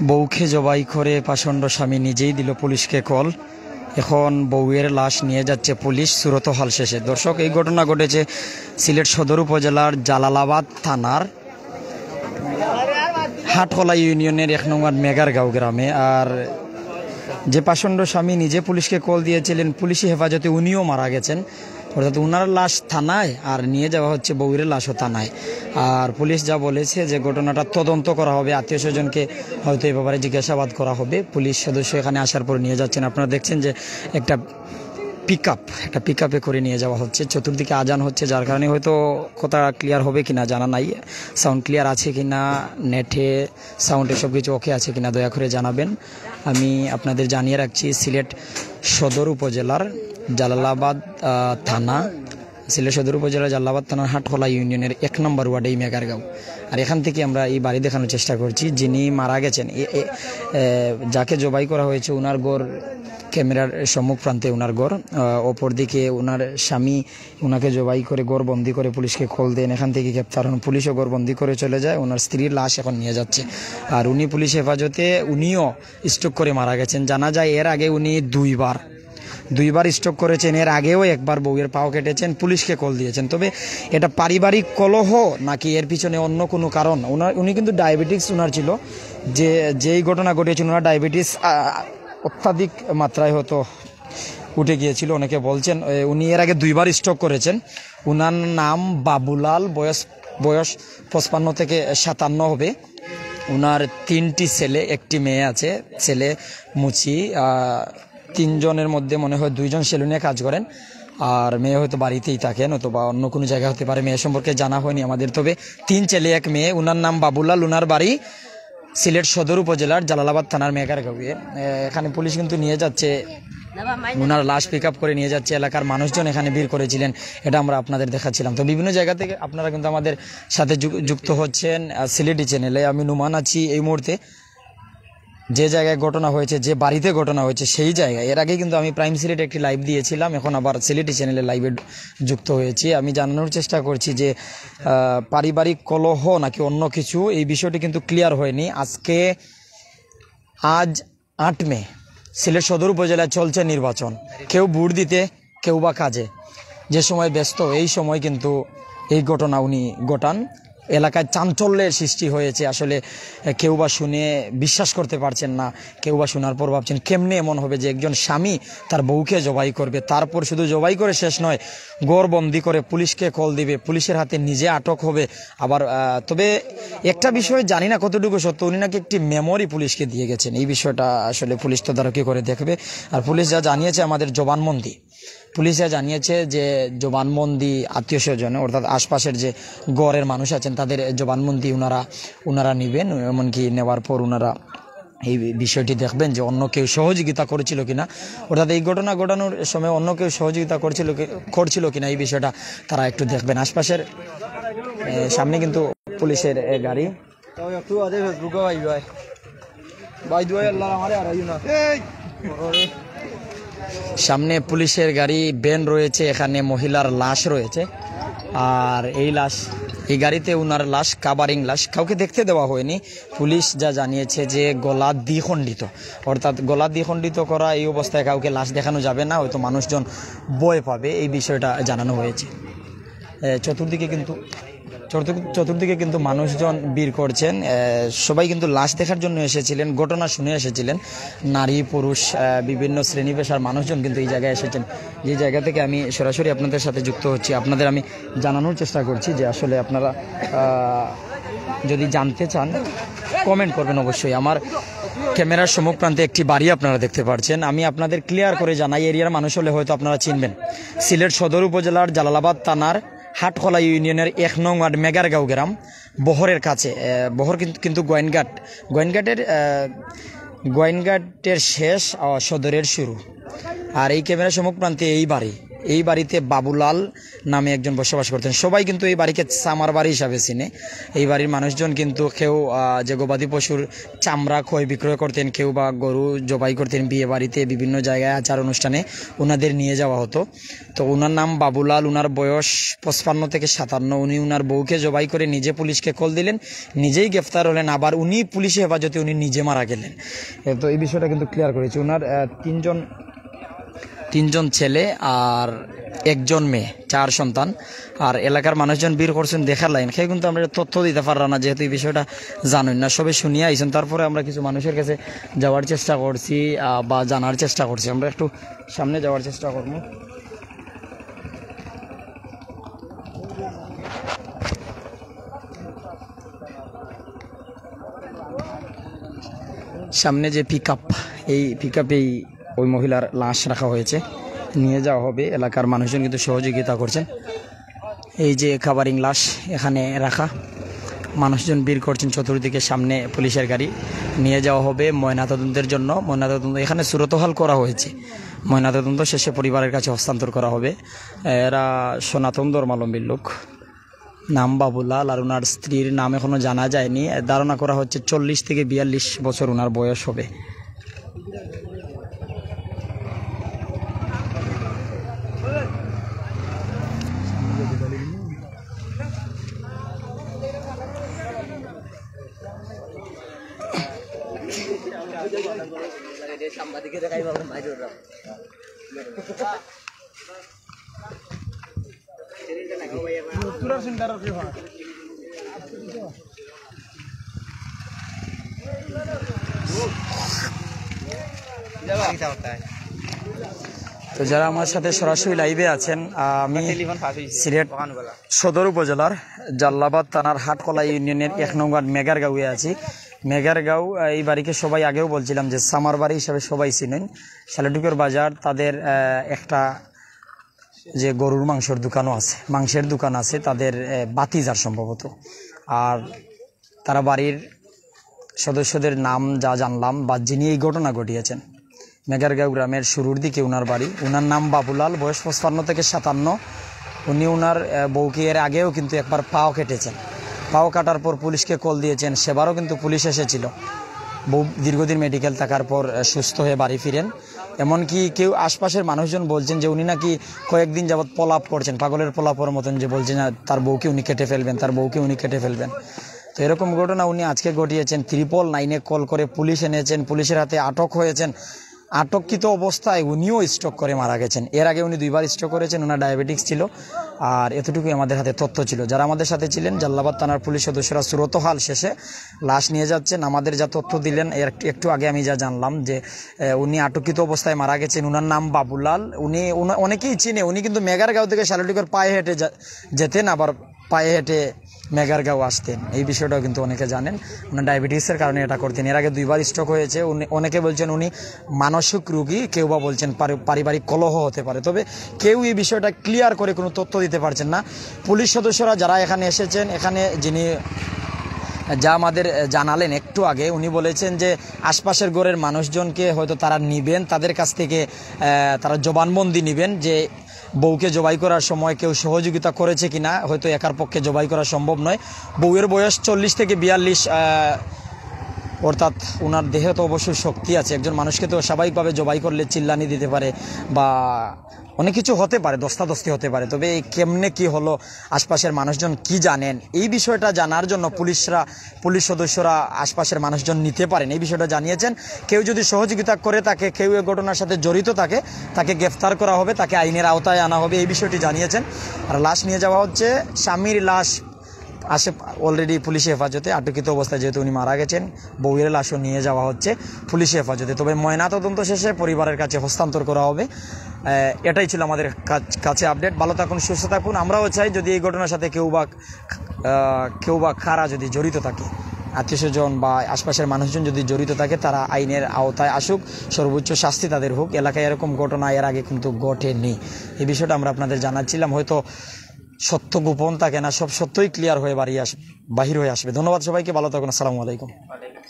বউকে জবাই করে পাষণ্ড স্বামী নিজেই দিল পুলিশকে কল। এখন বউয়ের লাশ নিয়ে যাচ্ছে পুলিশ সুরতহাল শেষে। দর্শক, এই ঘটনা ঘটেছে সিলেট সদর উপজেলার জালালাবাদ থানার হাটকলা ইউনিয়নের 1 নং ওয়ার্ড মেগারগাঁও গ্রামে। আর যে পাষণ্ড স্বামী নিজে পুলিশকে কল দিয়েছিলেন, পুলিশি হেফাজতে উনিও মারা গেছেন। অর্থাৎ উনার লাশ থানায় আর নিয়ে যাওয়া হচ্ছে বউয়ের লাশও থানায়। আর পুলিশ যা বলেছে যে ঘটনাটা তদন্ত করা হবে, আত্মীয় স্বজনকে হয়তো এই ব্যাপারে জিজ্ঞাসাবাদ করা হবে। পুলিশ সদস্য এখানে আসার পর নিয়ে যাচ্ছেন। আপনারা দেখছেন যে একটা পিকআপে করে নিয়ে যাওয়া হচ্ছে। চতুর্দিকে আজান হচ্ছে, যার কারণে হয়তো কথা ক্লিয়ার হবে কিনা জানা নাই। সাউন্ড ক্লিয়ার আছে কিনা, নেটে সাউন্ড এসব কিছু ওকে আছে কিনা দয়া করে জানাবেন। আমি আপনাদের জানিয়ে রাখছি, সিলেট সদর উপজেলার জালালাবাদ থানা, সিলেট সদর উপজেলার জালালাবাদ থানার হাটকলা ইউনিয়নের 1 নম্বর ওয়ার্ডে এই মেগারগাঁও। আর এখান থেকে আমরা এই বাড়ি দেখানোর চেষ্টা করছি। যিনি মারা গেছেন, যাকে জবাই করা হয়েছে, উনার গড় ক্যামেরার সম্মুখ প্রান্তে উনার গড়, অপরদিকে উনার স্বামী উনাকে জবাই করে গড়বন্দি করে পুলিশকে কল দেন। এখান থেকে গ্রেপ্তার হন, পুলিশও গড়বন্দি করে চলে যায়। ওনার স্ত্রীর লাশ এখন নিয়ে যাচ্ছে। আর উনি পুলিশ হেফাজতে উনিও স্ট্রোক করে মারা গেছেন। জানা যায় এর আগে উনি দুইবার স্ট্রোক করেছেন। এর আগেও একবার বউয়ের পাও কেটেছেন, পুলিশকে কল দিয়েছেন। তবে এটা পারিবারিক কলহ নাকি এর পিছনে অন্য কোনো কারণ? উনি কিন্তু ডায়াবেটিস উনার ছিল, যেই ঘটনা ঘটেছিল ওনার ডায়াবেটিস অত্যাধিক মাত্রায় হয়তো উঠে গিয়েছিল। অনেকে বলছেন উনি এর আগে 2বার স্ট্রোক করেছেন। উনার নাম বাবুলাল, বয়স 55 থেকে 57 হবে। উনার 3টি ছেলে, 1টি মেয়ে আছে। ছেলে মুচি, 3 জনের মধ্যে মনে হয় 2 জন সেলুনে কাজ করেন, আর মেয়ে হয়তো বাড়িতেই থাকেন, অথবা অন্য কোনো জায়গা হতে পারে। মেয়ে সম্পর্কে জানা হয়নি আমাদের। তবে 3 ছেলে 1 মেয়ে। উনার নাম বাবুলাল, উনার বাড়ি সিলেট সদর উপজেলার জালালাবাদ থানার মেগারগাঁওয়ে। এখানে পুলিশ কিন্তু নিয়ে যাচ্ছে, উনার লাশ পিকআপ করে নিয়ে যাচ্ছে। এলাকার মানুষজন এখানে ভিড় করেছিলেন, এটা আমরা আপনাদের দেখাচ্ছিলাম। তো বিভিন্ন জায়গা থেকে আপনারা কিন্তু আমাদের সাথে যুক্ত হচ্ছেন সিলেটি চ্যানেলে। আমি নুমান আছি এই মুহূর্তে যে জায়গায় ঘটনা হয়েছে, যে বাড়িতে ঘটনা হয়েছে সেই জায়গায়। এর আগে কিন্তু আমি প্রাইম সিলেটে একটি লাইভ দিয়েছিলাম, এখন আবার সিলেটি চ্যানেলে লাইভে যুক্ত হয়েছি। আমি জানানোর চেষ্টা করছি যে পারিবারিক কলহ নাকি অন্য কিছু, এই বিষয়টি কিন্তু ক্লিয়ার হয়নি। আজ 8 মে সিলেট সদর উপজেলায় চলছে নির্বাচন। কেউ ভোট দিতে, কেউ বা কাজে, যে সময় ব্যস্ত, এই সময় কিন্তু এই ঘটনা উনি ঘটান। এলাকায় চাঞ্চল্যের সৃষ্টি হয়েছে। আসলে কেউ বা শুনে বিশ্বাস করতে পারছেন না, কেউ বা শোনার পর ভাবছেন কেমনে এমন হবে যে একজন স্বামী তার বউকে জবাই করবে, তারপর শুধু জবাই করে শেষ নয়, গড়বন্দি করে পুলিশকে কল দিবে, পুলিশের হাতে নিজে আটক হবে। আবার তবে একটা বিষয় জানি না কতটুকু সত্য, উনি নাকি একটি মেমোরি পুলিশকে দিয়ে গেছেন। এই বিষয়টা আসলে পুলিশ তদারকি করে দেখবে। আর পুলিশ যা জানিয়েছে, আমাদের জবানবন্দি পুলিশে জানিয়েছে যে জবানবন্দি আত্মীয় স্বজন অর্থাৎ আশপাশের যে গড়ের মানুষ আছেন তাদের জবানবন্দি উনারা নেবেন। এমনকি নেওয়ার পর উনারা এই বিষয়টি দেখবেন যে অন্য কেউ সহযোগিতা করেছিল কিনা, অর্থাৎ এই ঘটনা ঘটানোর সময় অন্য কেউ সহযোগিতা করছিল কিনা, এই বিষয়টা তারা একটু দেখবেন। আশপাশের সামনে কিন্তু পুলিশের গাড়ি। সামনে পুলিশের গাড়ি, ভ্যান রয়েছে, এখানে মহিলার লাশ রয়েছে। আর এই গাড়িতে উনার লাশ, কাভারিং লাশ, কাউকে দেখতে দেওয়া হয়নি। পুলিশ যা জানিয়েছে যে গলা দ্বিখণ্ডিত, অর্থাৎ গলা দ্বিখণ্ডিত করা এই অবস্থায় কাউকে লাশ দেখানো যাবে না, হয়তো মানুষজন ভয় পাবে, এই বিষয়টা জানানো হয়েছে। চতুর্দিকে কিন্তু মানুষজন ভিড় করছেন। সবাই কিন্তু লাশ দেখার জন্য এসেছিলেন, ঘটনা শুনে এসেছিলেন। নারী পুরুষ বিভিন্ন শ্রেণী পেশার মানুষজন কিন্তু এই জায়গায় এসেছেন। যে জায়গা থেকে আমি সরাসরি আপনাদের সাথে যুক্ত হচ্ছি, আপনাদের আমি জানানোর চেষ্টা করছি যে আসলে আপনারা যদি জানতে চান কমেন্ট করবেন অবশ্যই। আমার ক্যামেরার সম্মুখ প্রান্তে একটি বাড়ি আপনারা দেখতে পাচ্ছেন। আমি আপনাদের ক্লিয়ার করে জানাই, এরিয়ার মানুষ হলে হয়তো আপনারা চিনবেন। সিলেট সদর উপজেলার জালালাবাদ থানার হাটকলা ইউনিয়নের 1 নং ওয়ার্ড মেগারগাঁও গ্রাম, বহরের কাছে। বহর কিন্তু গোয়েনঘাটের শেষ, সদরের শুরু। আর এই ক্যামেরার সম্মুখ প্রান্তে এই বাড়ি, এই বাড়িতে বাবুলাল নামে একজন বসবাস করতেন। সবাই কিন্তু এই বাড়িকে সামার বাড়ি হিসাবে চিনে। এই বাড়ির মানুষজন কিন্তু কেউ যে গবাদি পশুর চামড়া ক্রয় বিক্রয় করতেন, কেউ বা গরু জবাই করতেন বিয়ে বাড়িতে, বিভিন্ন জায়গায় আচার অনুষ্ঠানে ওনাদের নিয়ে যাওয়া হতো। তো ওনার নাম বাবুলাল, ওনার বয়স 55 থেকে 57। উনি ওনার বউকে জবাই করে নিজে পুলিশকে কল দিলেন, নিজেই গ্রেফতার হলেন, আবার উনি পুলিশে হেফাজতে উনি নিজে মারা গেলেন। তো এই বিষয়টা কিন্তু ক্লিয়ার করেছে। ওনার তিনজন ছেলে আর একজন মেয়ে, 4 সন্তান। আর এলাকার মানুষজন বীর করছেন দেখার লাইন খেয়ে, কিন্তু আমরা তথ্য দিতে পারলাম না যেহেতু এই বিষয়টা জানেন না, সবে শুনিয়ে আইছেন। তারপরে আমরা কিছু মানুষের কাছে যাওয়ার চেষ্টা করছি বা জানার চেষ্টা করছি। আমরা একটু সামনে যাওয়ার চেষ্টা করব। সামনে যে পিকআপ, এই পিকআপেই ওই মহিলার লাশ রাখা হয়েছে, নিয়ে যাওয়া হবে। এলাকার মানুষজন কিন্তু সহযোগিতা করছেন। এই যে কাভারিং লাশ এখানে রাখা, মানুষজন ভিড় করছেন চতুর্দিকে। সামনে পুলিশের গাড়ি নিয়ে যাওয়া হবে ময়নাতদন্তের জন্য। ময়নাতদন্ত এখানে সুরতহাল করা হয়েছে। ময়নাতদন্ত শেষে পরিবারের কাছে হস্তান্তর করা হবে। এরা সনাতন ধর্মাবলম্বীর লোক। নাম বাবুলাল, আর ওনার স্ত্রীর নাম এখনো জানা যায়নি। ধারণা করা হচ্ছে 40 থেকে 42 বছর ওনার বয়স হবে। তো যারা আমার সাথে সরাসরি লাইভে আছেন, আমি সিলেট সদর উপজেলার জাল্লাবাদ থানার হাটকলা ইউনিয়নের 1 নং ওয়ার্ড মেগারগাঁওয়ে আছি। মেগারগাঁও এই বাড়িকে সবাই আগেও বলছিলাম যে সামার বাড়ি হিসাবে সবাই চিনেন। শালেটুকের বাজার তাদের একটা যে গরুর মাংসের দোকানও আছে, মাংসের দোকান আছে তাদের, বাতিজার সম্ভবত। আর তারা বাড়ির সদস্যদের নাম যা জানলাম বা যিনি এই ঘটনা ঘটিয়েছেন, মেগারগাঁও গ্রামের শুরুর দিকে ওনার বাড়ি। ওনার নাম বাবুলাল, বয়স 55 থেকে 57। উনি ওনার বউকে এর আগেও কিন্তু একবার পাও কেটেছেন। পাও কাটার পর পুলিশকে কল দিয়েছেন, সেবারও কিন্তু পুলিশ এসেছিল। বউ দীর্ঘদিন মেডিকেল থাকার পর সুস্থ হয়ে বাড়ি ফিরেন। এমনকি কেউ আশপাশের মানুষজন বলছেন যে উনি নাকি কয়েকদিন যাবৎ প্রলাপ করছেন, পাগলের প্রলাপের মতন, যে বলছেন তার বউকে উনি কেটে ফেলবেন, তার বউকে উনি কেটে ফেলবেন। তো এরকম ঘটনা উনি আজকে ঘটিয়েছেন। 999 কল করে পুলিশ এনেছেন, পুলিশের হাতে আটক হয়েছেন। আটককৃত অবস্থায় উনিও স্ট্রোক করে মারা গেছেন। এর আগে উনি 2 বার স্ট্রোক করেছেন, ওনার ডায়াবেটিক্স ছিল। আর এতটুকুই আমাদের হাতে তথ্য ছিল। যারা আমাদের সাথে ছিলেন, জাল্লাবাদ থানার পুলিশ সদস্যরা সুরতহাল শেষে লাশ নিয়ে যাচ্ছেন। আমাদের যা তথ্য দিলেন একটু আগে আমি যা জানলাম যে উনি আটককৃত অবস্থায় মারা গেছেন। ওনার নাম বাবুলাল। উনি অনেকেই চিনে। উনি কিন্তু মেগারগাঁও থেকে শালেটুকের পায়ে হেঁটে যেতেন, আবার পায়ে হেঁটে মেগারগাঁও আসতেন। এই বিষয়টাও কিন্তু অনেকে জানেন। ওনার ডায়াবেটিসের কারণে এটা করতেন। এর আগে 2 বার স্ট্রোক হয়েছে। অনেকে বলছেন উনি মানসিক রোগী, কেউ বা বলছেন পারিবারিক কলহ হতে পারে। তবে কেউ এই বিষয়টা ক্লিয়ার করে কোনো তথ্য দিতে পারছেন না। পুলিশ সদস্যরা যারা এখানে এসেছেন, এখানে যিনি যা আমাদের জানালেন একটু আগে, উনি বলেছেন যে আশপাশের ঘরের মানুষজনকে হয়তো তারা নিবেন, তাদের কাছ থেকে তারা জবানবন্দি নেবেন যে বউকে জবাই করার সময় কেউ সহযোগিতা করেছে কিনা। হয়তো একার পক্ষে জবাই করা সম্ভব নয়। বউয়ের বয়স 40 থেকে 42, অর্থাৎ ওনার দেহে তো অবশ্যই শক্তি আছে। একজন মানুষকে তো স্বাভাবিকভাবে জবাই করলে চিল্লানি দিতে পারে বা অনেক কিছু হতে পারে, দস্তাদস্তি হতে পারে। তবে এই কেমনে কি হলো, আশপাশের মানুষজন কি জানেন, এই বিষয়টা জানার জন্য পুলিশ সদস্যরা আশপাশের মানুষজন নিতে পারেন, এই বিষয়টা জানিয়েছেন। কেউ যদি সহযোগিতা করে থাকে, কেউ এই ঘটনার সাথে জড়িত থাকে, তাকে গ্রেফতার করা হবে, তাকে আইনের আওতায় আনা হবে, এই বিষয়টি জানিয়েছেন। আর লাশ নিয়ে যাওয়া হচ্ছে, স্বামীর লাশ অলরেডি পুলিশে হেফাজতে, আটকিত অবস্থায় যেহেতু উনি মারা গেছেন, বউয়ের লাশও নিয়ে যাওয়া হচ্ছে পুলিশে হেফাজতে। তবে ময়নাতদন্ত শেষে পরিবারের কাছে হস্তান্তর করা হবে। এটাই ছিল আমাদের কাছে আপডেট। ভালো থাকুন, সুস্থ থাকুন। আমরাও চাই যদি এই ঘটনার সাথে কেউ বা কারা যদি জড়িত থাকে, আত্মীয়স্বজন বা আশপাশের মানুষজন যদি জড়িত থাকে, তারা আইনের আওতায় আসুক, সর্বোচ্চ শাস্তি তাদের হোক। এলাকায় এরকম ঘটনা এর আগে কিন্তু ঘটেনি। এই বিষয়টা আমরা আপনাদের জানাচ্ছিলাম। হয়তো সত্য গোপন থাকে না, সব সত্যই ক্লিয়ার হয়ে বাহির হয়ে আসবে। ধন্যবাদ সবাইকে, ভালো থাকুন। আসসালামু আলাইকুম।